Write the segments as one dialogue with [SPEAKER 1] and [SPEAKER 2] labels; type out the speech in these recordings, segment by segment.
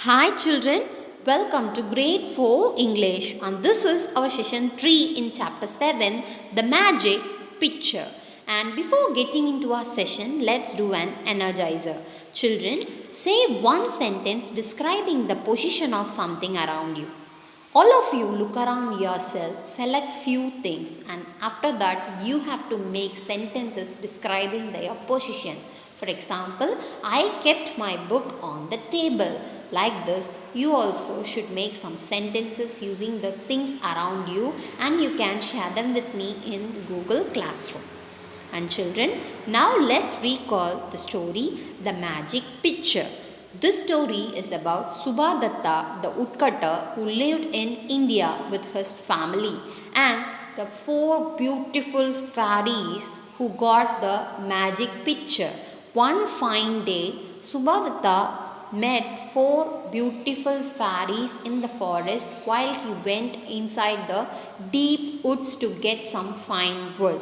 [SPEAKER 1] Hi children, welcome to grade 4 English and this is our session 3 in chapter 7, the magic picture. And before getting into our session, let's do an energizer. Children, say one sentence describing the position of something around you. All of you look around yourself, select few things and after that you have to make sentences describing their position. For example, I kept my book on the table. Like this, you also should make some sentences using the things around you and you can share them with me in Google Classroom. And children, now let's recall the story, The Magic Picture. This story is about Subhadatta, the woodcutter who lived in India with his family, and the four beautiful fairies who got the magic picture. One fine day, Subhadatta met four beautiful fairies in the forest while he went inside the deep woods to get some fine wood,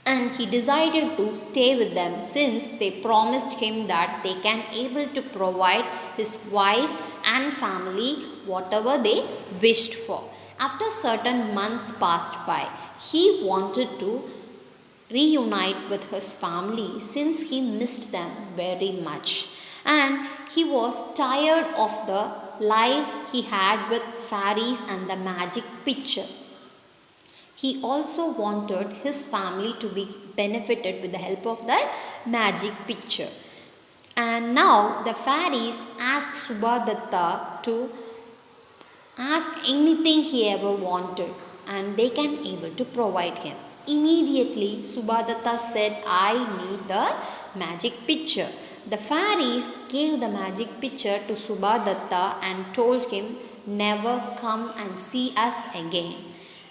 [SPEAKER 1] and he decided to stay with them since they promised him that they can able to provide his wife and family whatever they wished for. After certain months passed by, he wanted to reunite with his family since he missed them very much, and he was tired of the life he had with fairies and the magic picture. He also wanted his family to be benefited with the help of that magic picture. And now the fairies asked Subhadatta to ask anything he ever wanted and they can able to provide him. Immediately Subhadatta said, I need the magic picture. The fairies gave the magic picture to Subhadatta and told him, never come and see us again.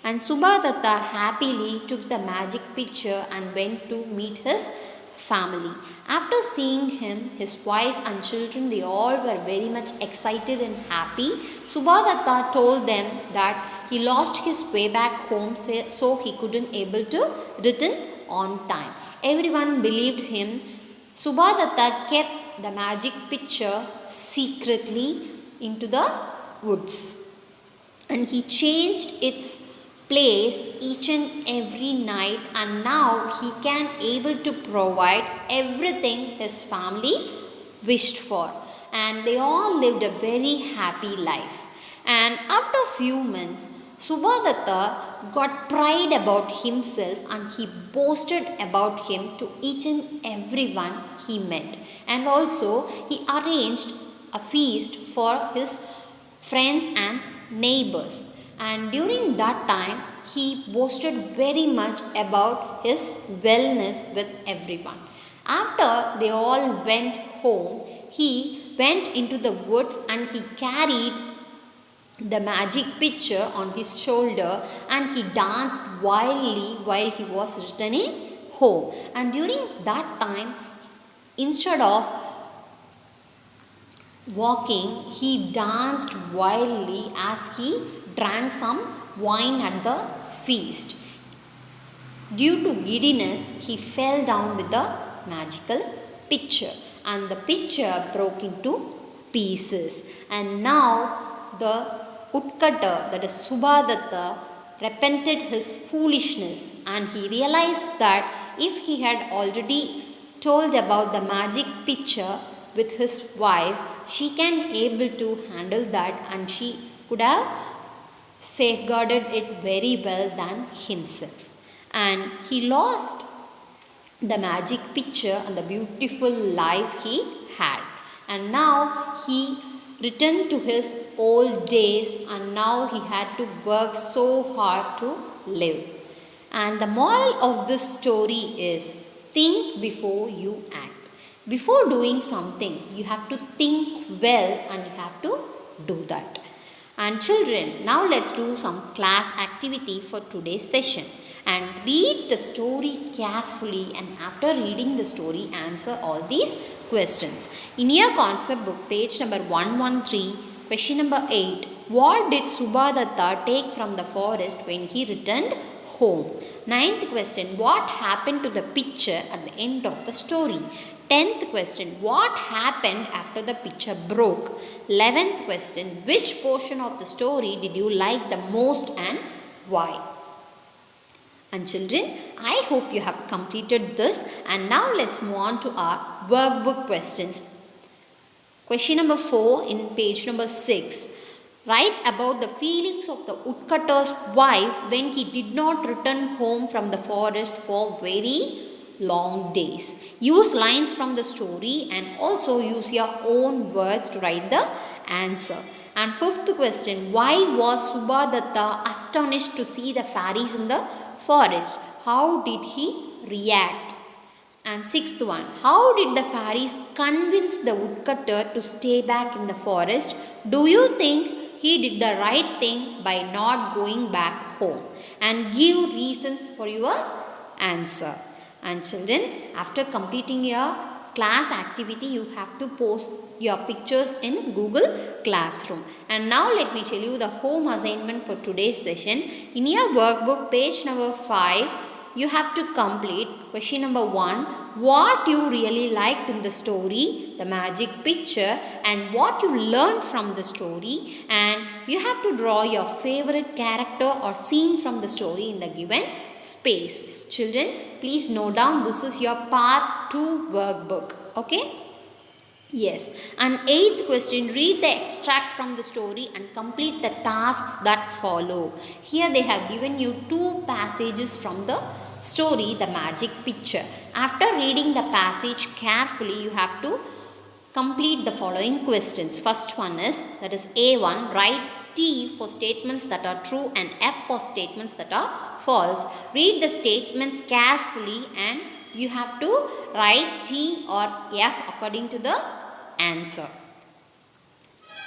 [SPEAKER 1] And Subhadatta happily took the magic picture and went to meet his family. After seeing him, his wife and children, they all were very much excited and happy. Subhadatta told them that he lost his way back home, so he couldn't able to return on time. Everyone believed him. Subhadatta kept the magic picture secretly into the woods, and he changed its place each and every night, and now he can able to provide everything his family wished for, and they all lived a very happy life. And after a few months, Subhadatta got pride about himself and he boasted about him to each and everyone he met, and also he arranged a feast for his friends and neighbors, and during that time he boasted very much about his wellness with everyone. After they all went home, he went into the woods and he carried the magic picture on his shoulder and he danced wildly while he was returning home. And during that time, instead of walking, he danced wildly as he drank some wine at the feast. Due to giddiness, he fell down with the magical pitcher and the pitcher broke into pieces. And now the woodcutter, that is Subhadatta, repented his foolishness and he realized that if he had already told about the magic pitcher with his wife, she can able to handle that and she could have safeguarded it very well than himself. And he lost the magic picture and the beautiful life he had. And now he returned to his old days and now he had to work so hard to live. And the moral of this story is, think before you act. Before doing something, you have to think well and you have to do that. And children, now let's do some class activity for today's session. And read the story carefully, and after reading the story, answer all these questions. In your concept book, page number 113, question number 8. What did Subhadatta take from the forest when he returned home. Ninth question, what happened to the picture at the end of the story? 10th question, what happened after the picture broke? 11th question, which portion of the story did you like the most and why? And children, I hope you have completed this, and now let's move on to our workbook questions. Question number 4 in page number 6. Write about the feelings of the woodcutter's wife when he did not return home from the forest for very long days. Use lines from the story and also use your own words to write the answer. And 5th question, why was Subhadatta astonished to see the fairies in the forest? How did he react? And 6th one, how did the fairies convince the woodcutter to stay back in the forest? Do you think he did the right thing by not going back home? And give reasons for your answer. And children, after completing your class activity, you have to post your pictures in Google Classroom. And now let me tell you the home assignment for today's session. In your workbook, page number 5, you have to complete question number 1, what you really liked in the story, the magic picture, and what you learned from the story, and you have to draw your favorite character or scene from the story in the given space. Children, please note down, this is your part 2 workbook. Okay? Yes. And 8th question, read the extract from the story and complete the tasks that follow. Here they have given you 2 passages from the story, the magic picture. After reading the passage carefully, you have to complete the following questions. First one is, that is A1, write T for statements that are true and F for statements that are false. Read the statements carefully and you have to write T or F according to the answer.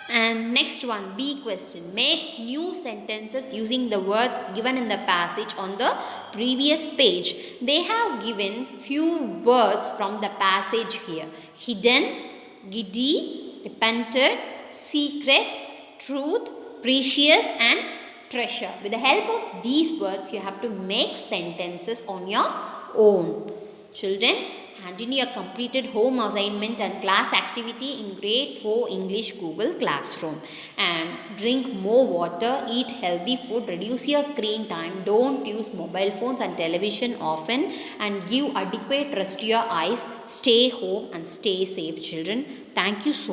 [SPEAKER 1] And next one, B question, make new sentences using the words given in the passage on the previous page. They have given few words from the passage here: hidden, giddy, repented, secret, truth, precious, and treasure. With the help of these words, you have to make sentences on your own. Children, hand in your completed home assignment and class activity in grade 4 English Google Classroom. And drink more water, eat healthy food, reduce your screen time, don't use mobile phones and television often, and give adequate rest to your eyes. Stay home and stay safe, children. Thank you so much.